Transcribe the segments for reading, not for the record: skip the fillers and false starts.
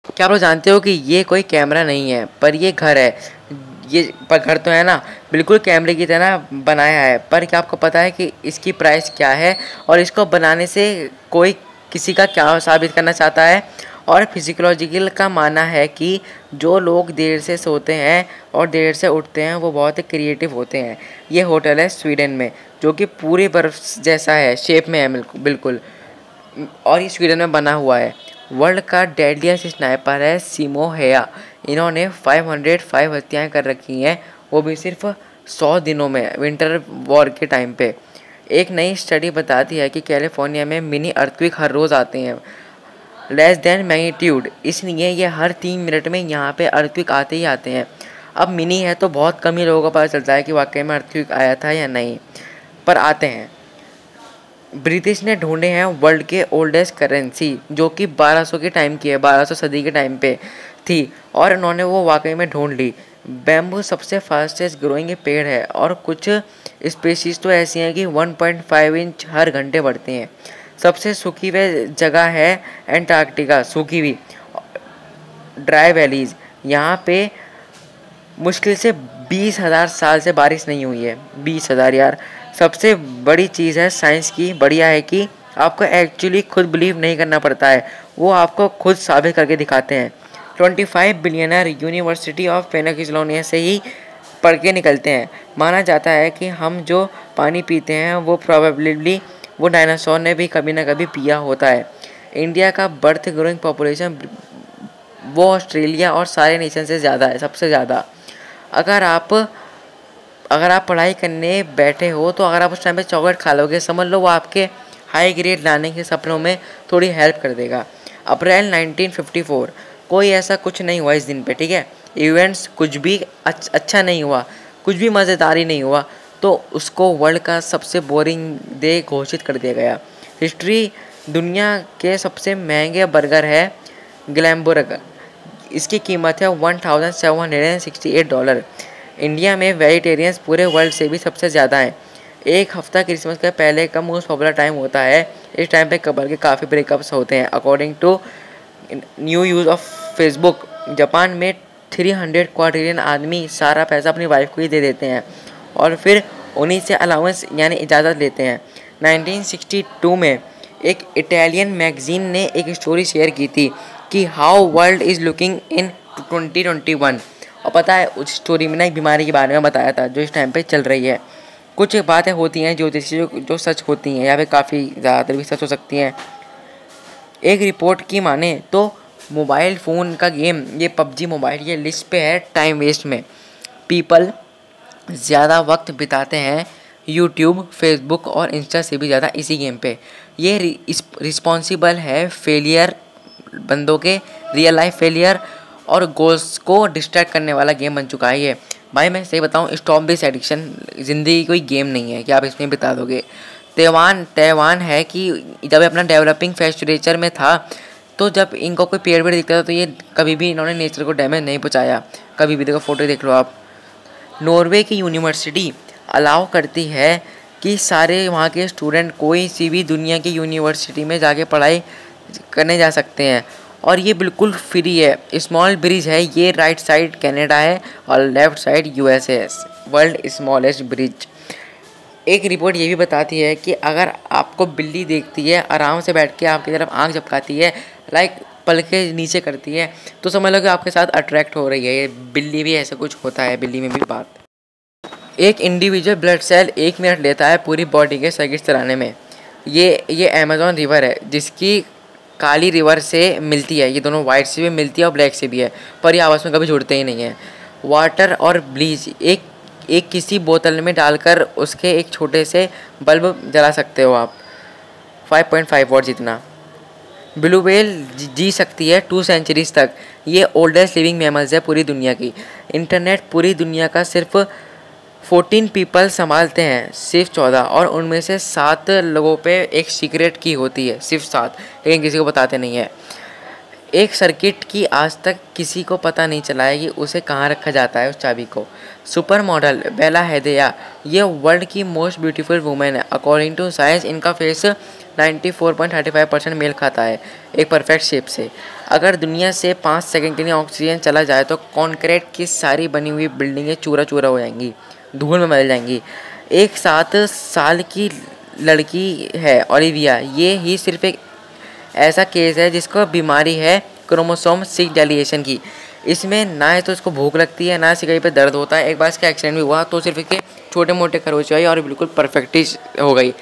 क्या आप लोग जानते हो कि ये कोई कैमरा नहीं है पर ये घर है। ये पर घर तो है ना, बिल्कुल कैमरे की तरह बनाया है। पर क्या आपको पता है कि इसकी प्राइस क्या है और इसको बनाने से कोई किसी का क्या साबित करना चाहता है? और फिजिकोलॉजिकल का मानना है कि जो लोग देर से सोते हैं और देर से उठते हैं वो बहुत ही क्रिएटिव होते हैं। ये होटल है स्वीडन में, जो कि पूरी बर्फ जैसा है, शेप में है बिल्कुल। और ये स्वीडन में बना हुआ है। वर्ल्ड का डेडलिएस्ट स्नाइपर है सिमो हेया। इन्होंने 505 हत्याएं कर रखी हैं, वो भी सिर्फ 100 दिनों में, विंटर वॉर के टाइम पे। एक नई स्टडी बताती है कि कैलिफोर्निया में मिनी अर्थक्वेक हर रोज़ आते हैं, लेस देन मैग्नीट्यूड, इसलिए ये हर 3 मिनट में यहाँ पे अर्थक्वेक आते ही आते हैं। अब मिनी है तो बहुत कम ही लोगों को पता चलता है कि वाकई में अर्थक्वेक आया था या नहीं, पर आते हैं। ब्रिटिश ने ढूंढे हैं वर्ल्ड के ओल्डेस्ट करेंसी, जो कि 1200 के टाइम की है, 1200 सदी के टाइम पे थी, और उन्होंने वो वाकई में ढूंढ ली। बैम्बू सबसे फास्टेस्ट ग्रोइंग पेड़ है और कुछ स्पीशीज़ तो ऐसी हैं कि 1.5 इंच हर घंटे बढ़ते हैं। सबसे सूखी हुई जगह है एंटार्क्टिका, सूखी हुई ड्राई वैलीज। यहाँ पे मुश्किल से 20,000 साल से बारिश नहीं हुई है। 20,000 यार। सबसे बड़ी चीज़ है साइंस की, बढ़िया है कि आपको एक्चुअली खुद बिलीव नहीं करना पड़ता है, वो आपको खुद साबित करके दिखाते हैं। 25 बिलियनर यूनिवर्सिटी ऑफ पेनिसिल्वेनिया से ही पढ़ के निकलते हैं। माना जाता है कि हम जो पानी पीते हैं वो प्रोबेबली वो डायनासोर ने भी कभी ना कभी पिया होता है। इंडिया का बर्थ ग्रोइंग पॉपुलेशन वो ऑस्ट्रेलिया और सारे नेशन से ज़्यादा है, सबसे ज़्यादा। अगर आप पढ़ाई करने बैठे हो तो अगर आप उस टाइम पे चॉकलेट खा लोगे, समझ लो वो आपके हाई ग्रेड लाने के सपनों में थोड़ी हेल्प कर देगा। अप्रैल 1954, कोई ऐसा कुछ नहीं हुआ इस दिन पे, ठीक है। इवेंट्स कुछ भी अच्छा नहीं हुआ, कुछ भी मज़ेदार ही नहीं हुआ, तो उसको वर्ल्ड का सबसे बोरिंग डे घोषित कर दिया गया। हिस्ट्री, दुनिया के सबसे महंगे बर्गर है ग्लैमबर्गर, इसकी कीमत है $1,768। इंडिया में वेजिटेरियंस पूरे वर्ल्ड से भी सबसे ज़्यादा हैं। एक हफ्ता क्रिसमस के पहले का मोस्ट पॉपुलर टाइम होता है। इस टाइम पे कपल के काफ़ी ब्रेकअप्स होते हैं according to new use of Facebook. Japan में 300 क्वाड्रिलियन आदमी सारा पैसा अपनी वाइफ को ही दे देते हैं और फिर उन्हीं से अलाउंस यानी इजाज़त लेते हैं। 1962 में एक इटालियन मैगज़ीन ने एक स्टोरी शेयर की थी कि how world is looking in 2021, और पता है उस स्टोरी में ना एक बीमारी के बारे में बताया था जो इस टाइम पे चल रही है। कुछ बातें होती हैं जो सच होती हैं या फिर काफ़ी ज़्यादातर भी सच हो सकती हैं। एक रिपोर्ट की माने तो मोबाइल फ़ोन का गेम, ये पबजी मोबाइल, ये लिस्ट पे है टाइम वेस्ट में। पीपल ज़्यादा वक्त बिताते हैं यूट्यूब, फेसबुक और इंस्टा से भी ज़्यादा इसी गेम पे। ये रिस्पॉन्सिबल है फेलियर, बंदों के रियल लाइफ फेलियर और गोल्स को डिस्ट्रैक्ट करने वाला गेम बन चुका है ये। भाई मैं सही बताऊँ, स्टॉप दिस एडिक्शन। ज़िंदगी कोई गेम नहीं है कि आप इसमें बिता दोगे। तैवान है कि जब अपना डेवलपिंग फेस्टरेचर में था तो जब इनको कोई पेड़ दिखता था तो ये कभी भी इन्होंने नेचर को डैमेज नहीं पहुँचाया, कभी भी। देखो फोटो देख लो आप। नॉर्वे की यूनिवर्सिटी अलाउ करती है कि सारे वहाँ के स्टूडेंट कोई सी भी दुनिया की यूनिवर्सिटी में जाके पढ़ाई करने जा सकते हैं और ये बिल्कुल फ्री है। स्मॉल ब्रिज है ये, राइट साइड कनाडा है और लेफ़्ट साइड यूएसए है। World smallest bridge. एक रिपोर्ट ये भी बताती है कि अगर आपको बिल्ली देखती है, आराम से बैठ के आपकी तरफ आंख झपकाती है, लाइक पल के नीचे करती है, तो समझ लो कि आपके साथ अट्रैक्ट हो रही है। ये बिल्ली भी ऐसा कुछ होता है, बिल्ली में भी बात। एक इंडिविजुअल ब्लड सेल 1 मिनट लेता है पूरी बॉडी के सर्किट चलाने में। ये अमेज़न रिवर है जिसकी काली रिवर से मिलती है, ये दोनों वाइट से भी मिलती है और ब्लैक से भी है, पर ये आपस में कभी जुड़ते ही नहीं है। वाटर और ब्लीच एक किसी बोतल में डालकर उसके एक छोटे से बल्ब जला सकते हो आप, 5.5 वॉट जितना। ब्लू व्हेल जी सकती है 2 सेंचुरीज तक। ये ओल्डेस्ट लिविंग मैमल्स है पूरी दुनिया की। इंटरनेट पूरी दुनिया का सिर्फ 14 पीपल संभालते हैं, सिर्फ 14, और उनमें से 7 लोगों पे एक सीक्रेट की होती है, सिर्फ 7, लेकिन किसी को बताते नहीं है। एक सर्किट की आज तक किसी को पता नहीं चला है कि उसे कहाँ रखा जाता है उस चाबी को। सुपर मॉडल बेला हेडिया ये वर्ल्ड की मोस्ट ब्यूटीफुल वुमेन है। अकॉर्डिंग टू साइंस इनका फेस 94.35% मेल खाता है एक परफेक्ट शेप से। अगर दुनिया से 5 सेकंड के लिए ऑक्सीजन चला जाए तो कॉन्क्रीट की सारी बनी हुई बिल्डिंगें चूरा चूरा हो जाएंगी, धूल में बदल जाएंगी। एक 7 साल की लड़की है ओलिविया, ये ही सिर्फ एक ऐसा केस है जिसको बीमारी है क्रोमोसोम 6 डेलिएशन की। इसमें ना तो इसको भूख लगती है, ना इसे कहीं पे दर्द होता है। एक बार इसका एक्सीडेंट भी हुआ तो सिर्फ इसके छोटे मोटे खरोच आई और बिल्कुल परफेक्ट ही हो गई।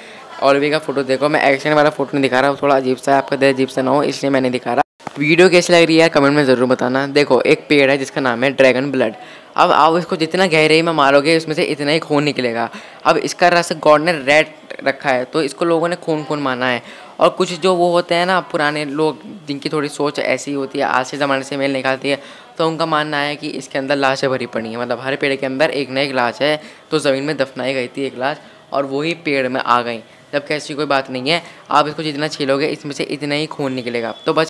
ओलिविया का फोटो देखो, मैं एक्सीडेंट वाला फोटो नहीं दिखा रहा, थोड़ा अजीब सा है, आपका दिल अजीब सा ना हो इसलिए मैंने दिखा रहा। वीडियो कैसी लग रही है यार कमेंट में ज़रूर बताना। देखो एक पेड़ है जिसका नाम है ड्रैगन ब्लड। अब आप इसको जितना गहरे में मारोगे उसमें से इतना ही खून निकलेगा। अब इसका रस गॉड ने रेड रखा है तो इसको लोगों ने खून खून माना है। और कुछ जो वो होते हैं ना पुराने लोग जिनकी थोड़ी सोच ऐसी होती है, आज के ज़माने से मेल नहीं खाती है, तो उनका मानना है कि इसके अंदर लाशें भरी पड़ी हैं। मतलब हर पेड़ के अंदर एक ना एक लाश है, तो ज़मीन में दफनाई गई थी एक लाश और वही पेड़ में आ गई। जबकि ऐसी कोई बात नहीं है, आप इसको जितना छीलोगे इसमें से इतना ही खून निकलेगा। तो बस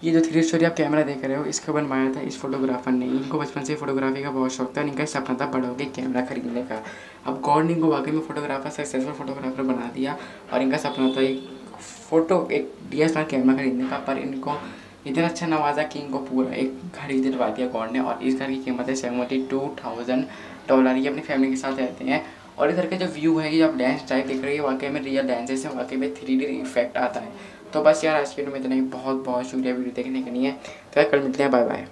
ये जो 3 स्टोरी आप कैमरा देख रहे हो इसको बनवाया था इस फोटोग्राफर ने। इनको बचपन से फोटोग्राफी का बहुत शौक था, इनका सपना था बड़ा होकर कैमरा खरीदने का। अब गॉड ने इनको वाकई में फोटोग्राफर सक्सेसफुल फोटोग्राफर बना दिया और इनका सपना था एक DSLR कैमरा खरीदने का। पर इनको इतना अच्छा नवाजा कि इनको पूरा एक घर ही दिलवा दिया गॉड ने। और इस घर की कीमत है $72,000। ये अपनी फैमिली के साथ रहते हैं। और इधर का जो व्यू है, ये आप लेंस टाइप दिख रही है, वाकई में रियल लेंसेज है, वाकई में 3D इफेक्ट आता है। तो बस यार आज के वीडियो में इतना ही। बहुत बहुत शुक्रिया वीडियो देखने के लिए। तो कल मिलते हैं, बाय बाय।